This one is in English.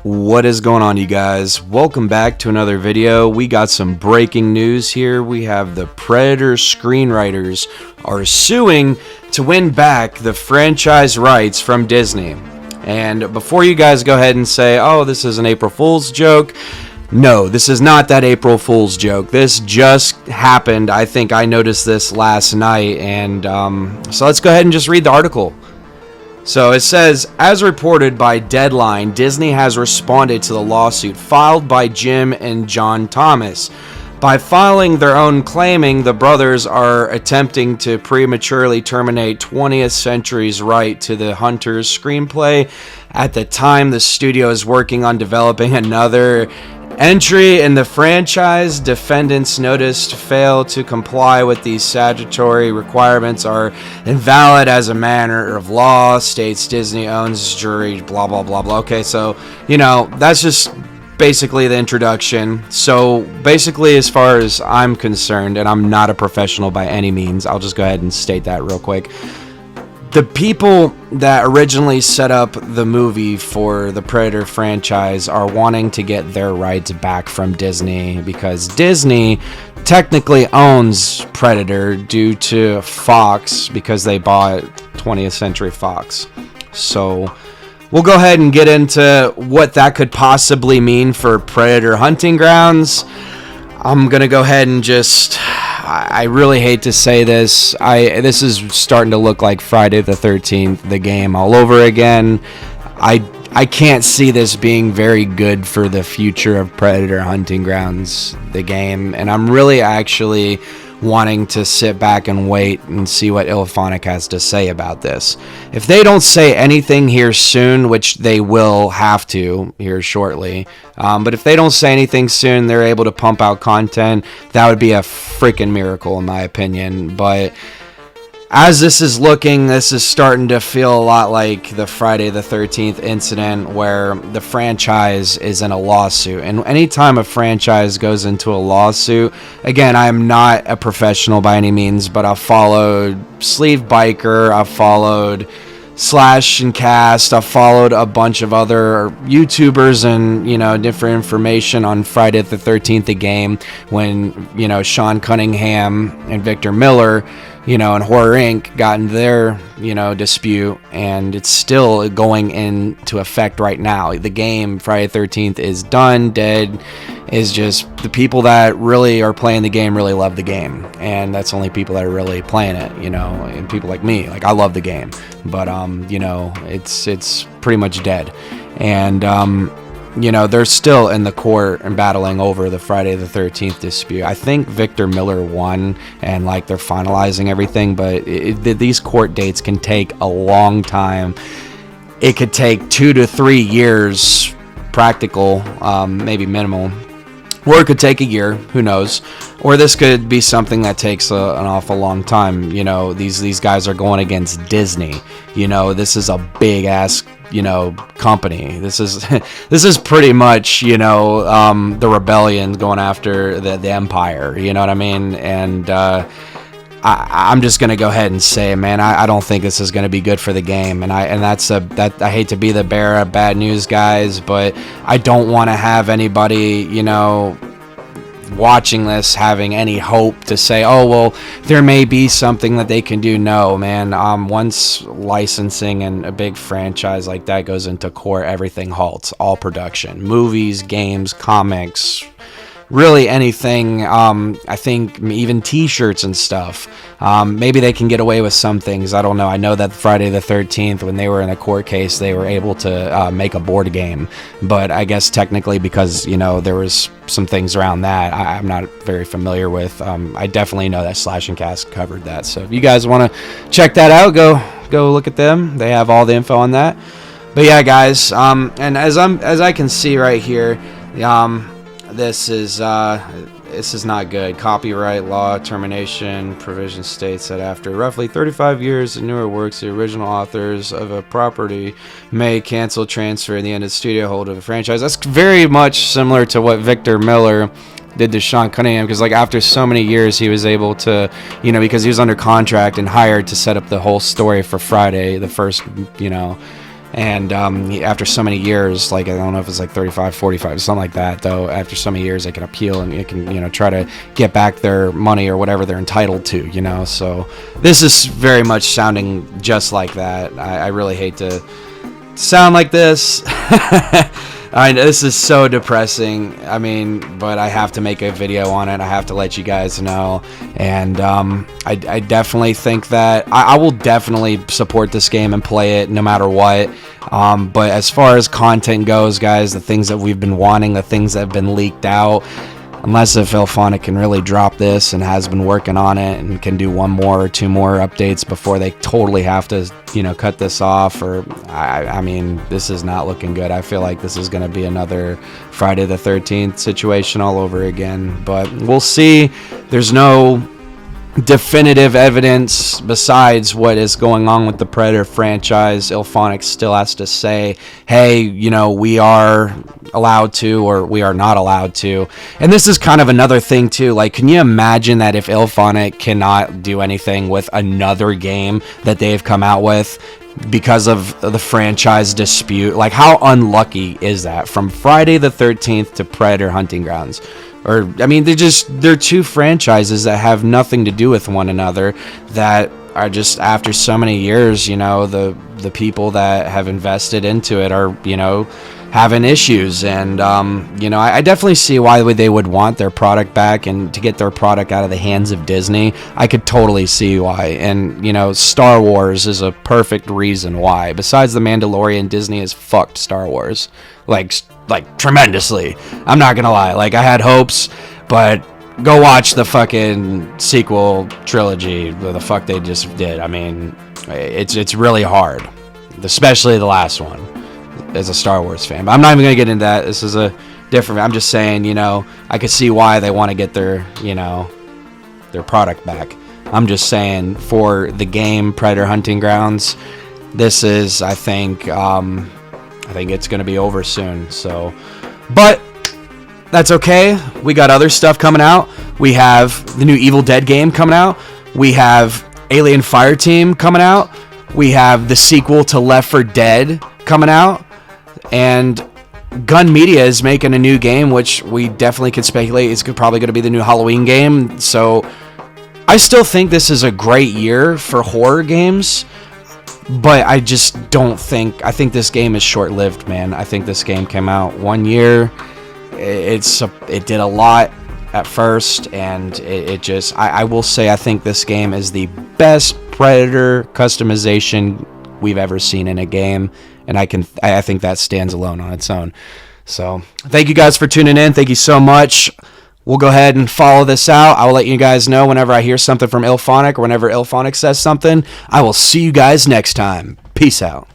What is going on, you guys? Welcome back to another video. We got some breaking news here. We have the Predator screenwriters are suing to win back the franchise rights from Disney. And before you guys go ahead and say, oh, this is an April Fool's joke, no, this is not that April Fool's joke. This just happened. I think I noticed this last night. And so let's go ahead and just read the article. So it says, as reported by Deadline, Disney has responded to the lawsuit filed by Jim and John Thomas. By filing their own claiming, the brothers are attempting to prematurely terminate 20th Century's right to the Hunters screenplay at the time the studio is working on developing another entry in the franchise. Defendants noticed fail to comply with these statutory requirements are invalid as a matter of law, states Disney owns jury, blah, blah, blah, blah. Okay, so, that's just basically the introduction. So basically, as far as I'm concerned, and I'm not a professional by any means, I'll just go ahead and state that real quick. The people that originally set up the movie for the Predator franchise are wanting to get their rights back from Disney because Disney technically owns Predator due to Fox because they bought 20th Century Fox. So we'll go ahead and get into what that could possibly mean for Predator hunting grounds. I'm going to go ahead and I really hate to say this. This is starting to look like Friday the 13th, the game all over again. I can't see this being very good for the future of Predator Hunting Grounds, the game. And I'm really actually wanting to sit back and wait and see what Ilphonic has to say about this. If they don't say anything here soon, which they will have to here shortly, but if they don't say anything soon, they're able to pump out content, that would be a freaking miracle in my opinion. But as this is looking, this is starting to feel a lot like the Friday the 13th incident where the franchise is in a lawsuit. And anytime a franchise goes into a lawsuit, again, I am not a professional by any means, but I've followed Sleeve Biker, I've followed Slash and Cast, I've followed a bunch of other YouTubers and, different information on Friday the 13th, the game, when, Sean Cunningham and Victor Miller, and Horror Inc. got in their, dispute, and it's still going into effect right now. The game, Friday the 13th, is done, dead. Is just the people that really are playing the game really love the game, and that's only people that are really playing it, and people like me. Like, I love the game, but it's pretty much dead, and they're still in the court and battling over the Friday the 13th dispute. I think Victor Miller won, and they're finalizing everything, but these court dates can take a long time. It could take 2 to 3 years, practical, maybe minimal. Or it could take a year, who knows? Or this could be something that takes an awful long time. These guys are going against Disney. This is a big ass, company. This is pretty much, the rebellion going after the empire. You know what I mean? And I'm just gonna go ahead and say, man, I don't think this is gonna be good for the game, and I hate to be the bearer of bad news, guys, but I don't want to have anybody, watching this having any hope to say, oh well, there may be something that they can do. No, man. Once licensing and a big franchise like that goes into court, everything halts. All production, movies, games, comics. Really anything, I think even t-shirts and stuff. Maybe they can get away with some things. I don't know. I know that Friday the 13th, when they were in a court case, they were able to make a board game. But I guess technically because, there was some things around that I'm not very familiar with. I definitely know that Slash and Cast covered that. So if you guys want to check that out, go look at them. They have all the info on that. But yeah, guys, and as I can see right here, this is not good. Copyright law termination provision states that after roughly 35 years of newer works, the original authors of a property may cancel, transfer, and the end of studio hold of a franchise. That's very much similar to what Victor Miller did to Sean Cunningham, because after so many years he was able to, because he was under contract and hired to set up the whole story for Friday, the first, And after so many years, like, I don't know if it's like 35, 45, something like that, though, after so many years, they can appeal and it can, try to get back their money or whatever they're entitled to, so this is very much sounding just like that. I really hate to sound like this. This is so depressing. I mean, but I have to make a video on it. I have to let you guys know. And I definitely think that I will definitely support this game and play it no matter what. But as far as content goes, guys, the things that we've been wanting, the things that have been leaked out, unless if IllFonic can really drop this and has been working on it and can do one more or two more updates before they totally have to, cut this off, or I mean, this is not looking good. I feel like this is going to be another Friday the 13th situation all over again, but we'll see. There's no definitive evidence besides what is going on with the Predator franchise. IllFonic still has to say, hey, we are allowed to, or we are not allowed to. And this is kind of another thing too. Like, can you imagine that if IllFonic cannot do anything with another game that they've come out with because of the franchise dispute? Like, how unlucky is that? From Friday the 13th to Predator Hunting Grounds. Or, I mean, they're two franchises that have nothing to do with one another, that are just, after so many years, the people that have invested into it are, having issues. And, I definitely see why they would want their product back, and to get their product out of the hands of Disney. I could totally see why. And, Star Wars is a perfect reason why. Besides The Mandalorian, Disney has fucked Star Wars. Like tremendously. I'm not gonna lie. Like, I had hopes, but go watch the fucking sequel trilogy. The fuck they just did. I mean, it's really hard, especially the last one, as a Star Wars fan. But I'm not even gonna get into that. This is a different. I'm just saying, I could see why they want to get their, their product back. I'm just saying, for the game Predator Hunting Grounds, this is, I think it's going to be over soon. So, but that's okay. We got other stuff coming out. We have the new Evil Dead game coming out. We have Alien Fireteam coming out. We have the sequel to Left 4 Dead coming out. And Gun Media is making a new game, which we definitely could speculate is probably going to be the new Halloween game. So I still think this is a great year for horror games. But I just don't think... I think this game is short-lived, man. I think this game came out 1 year. It did a lot at first, and it just... I will say I think this game is the best Predator customization we've ever seen in a game, and I think that stands alone on its own. So, thank you guys for tuning in. Thank you so much. We'll go ahead and follow this out. I will let you guys know whenever I hear something from IllFonic, or whenever IllFonic says something. I will see you guys next time. Peace out.